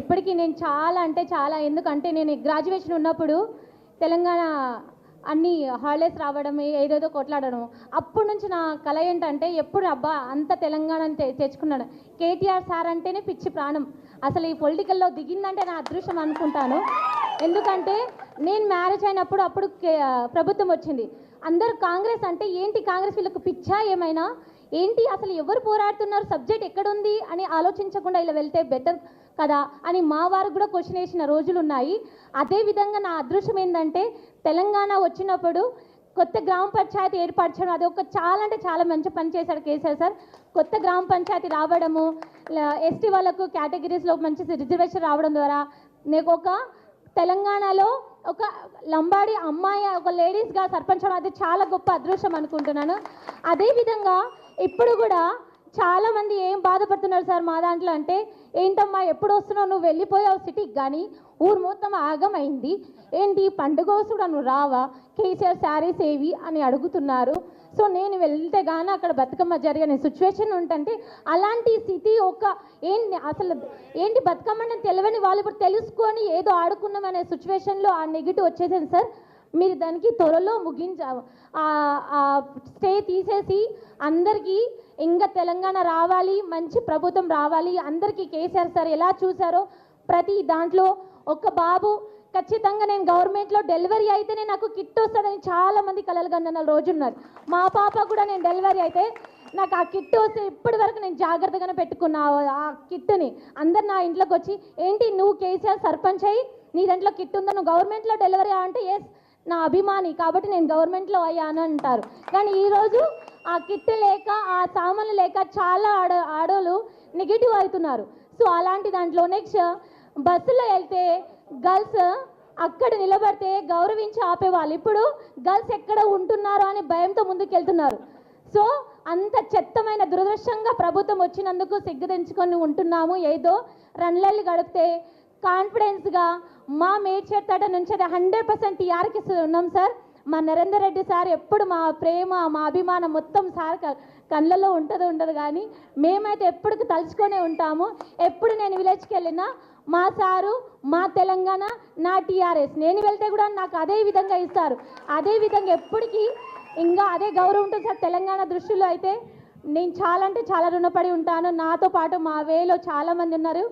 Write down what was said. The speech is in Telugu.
ఇప్పటికీ నేను చాలా అంటే చాలా, ఎందుకంటే నేను గ్రాడ్యుయేషన్ ఉన్నప్పుడు తెలంగాణ అన్ని హాలిడేస్ రావడం, ఏదేదో కొట్లాడడం, అప్పటి నుంచి నా కల ఏంటంటే ఎప్పుడు అబ్బా అంత తెలంగాణని తెచ్చుకున్నాడు. కేటీఆర్ సార్ అంటేనే పిచ్చి ప్రాణం. అసలు ఈ పొలిటికల్లో దిగిందంటే నా అదృష్టం అనుకుంటాను. ఎందుకంటే నేను మ్యారేజ్ అయినప్పుడు అప్పుడు ప్రభుత్వం వచ్చింది. అందరూ కాంగ్రెస్ అంటే ఏంటి, కాంగ్రెస్ వీళ్ళకు పిచ్చా ఏమైనా ఏంటి, అసలు ఎవరు పోరాడుతున్నారు, సబ్జెక్ట్ ఎక్కడుంది అని ఆలోచించకుండా ఇలా వెళ్తే బెటర్ కదా అని మా వారు కూడా క్వశ్చన్ వేసిన రోజులు ఉన్నాయి. అదేవిధంగా నా అదృష్టం ఏంటంటే తెలంగాణ వచ్చినప్పుడు కొత్త గ్రామ పంచాయతీ ఏర్పరచడం, అది ఒక చాలా అంటే చాలా మంచి పని చేశాడు కేసీఆర్ సార్. కొత్త గ్రామ పంచాయతీ రావడము, ఎస్టీ వాళ్ళకు కేటగిరీస్లో మంచి రిజర్వేషన్ రావడం ద్వారా నాకు ఒక తెలంగాణలో ఒక లంబాడి అమ్మాయి, ఒక లేడీస్గా సర్పంచ్ అవడం, అది చాలా గొప్ప అదృష్టం అనుకుంటున్నాను. అదేవిధంగా ఇప్పుడు కూడా చాలామంది ఏం బాధపడుతున్నారు సార్ మా దాంట్లో అంటే, ఏంటమ్మా ఎప్పుడు వస్తున్నావు, నువ్వు వెళ్ళిపోయావు సిటీకి కానీ ఊరు మొత్తం ఆగమైంది, ఏంటి పండుగ కూడా నువ్వు రావా, కేసీఆర్ శారీస్ ఏవి అని అడుగుతున్నారు. సో నేను వెళ్తే కానీ అక్కడ బతుకమ్మ జరిగిన సిచ్యువేషన్ ఉంటుంటే, అలాంటి స్థితి ఒక ఏంటి అసలు ఏంటి బతుకమ్మ అంటే తెలియని వాళ్ళు ఇప్పుడు తెలుసుకొని ఏదో ఆడుకున్నాం అనే సిచ్యువేషన్లో ఆ నెగిటివ్ వచ్చేసింది సార్. మీరు దానికి త్వరలో స్టే తీసేసి అందరికీ ఇంకా తెలంగాణ రావాలి, మంచి ప్రభుత్వం రావాలి, అందరికీ కేసీఆర్ సార్ ఎలా చూశారో ప్రతి దాంట్లో ఒక బాబు ఖచ్చితంగా నేను గవర్నమెంట్లో డెలివరీ అయితేనే నాకు కిట్ వస్తుందని చాలామంది కలలు కన్న రోజు ఉన్నారు. మా పాప కూడా నేను డెలివరీ అయితే నాకు ఆ కిట్ వస్తే ఇప్పటి వరకు నేను జాగ్రత్తగానే పెట్టుకున్నా ఆ కిట్ని. అందరు నా ఇంట్లోకి వచ్చి ఏంటి నువ్వు కేసీఆర్ సర్పంచ్ అయ్యి నీ దాంట్లో కిట్ ఉందా, నువ్వు గవర్నమెంట్లో డెలివరీ అంటే ఎస్ నా అభిమాని కాబట్టి నేను గవర్నమెంట్లో అయ్యాను అంటారు. కానీ ఈరోజు ఆ కిట్ లేక ఆ సామాన్లు లేక చాలా ఆడోళ్ళు నెగిటివ్ అవుతున్నారు. సో అలాంటి దాంట్లో నెక్స్ట్ బస్సులో వెళ్తే గర్ల్స్ అక్కడ నిలబడితే గౌరవించి ఆపేవాళ్ళు, ఇప్పుడు గర్ల్స్ ఎక్కడ ఉంటున్నారు అని భయంతో ముందుకు వెళ్తున్నారు. సో అంత చెత్తమైన దురదృష్టంగా ప్రభుత్వం వచ్చినందుకు సిగ్గుదించుకొని ఉంటున్నాము. ఏదో రన్లల్లి గడిపితే కాన్ఫిడెన్స్గా మా మేడ్చేతట నుంచి అది 100% టీఆర్కి ఉన్నాం సార్. మా నరేందర్ రెడ్డి సార్ ఎప్పుడు మా ప్రేమ మా అభిమానం మొత్తం సార్ కళ్ళల్లో ఉండదు కానీ మేమైతే ఎప్పటికి తలుచుకొనే ఉంటాము. ఎప్పుడు నేను విలేజ్కి వెళ్ళినా మా సారు మా తెలంగాణ నా టీఆర్ఎస్, నేను వెళ్తే కూడా నాకు అదే విధంగా ఇస్తారు. అదే విధంగా ఎప్పటికీ ఇంకా అదే గౌరవం ఉంటుంది సార్. తెలంగాణ దృష్టిలో అయితే నేను చాలా అంటే చాలా రుణపడి ఉంటాను. నాతో పాటు మా వేలో చాలామంది ఉన్నారు.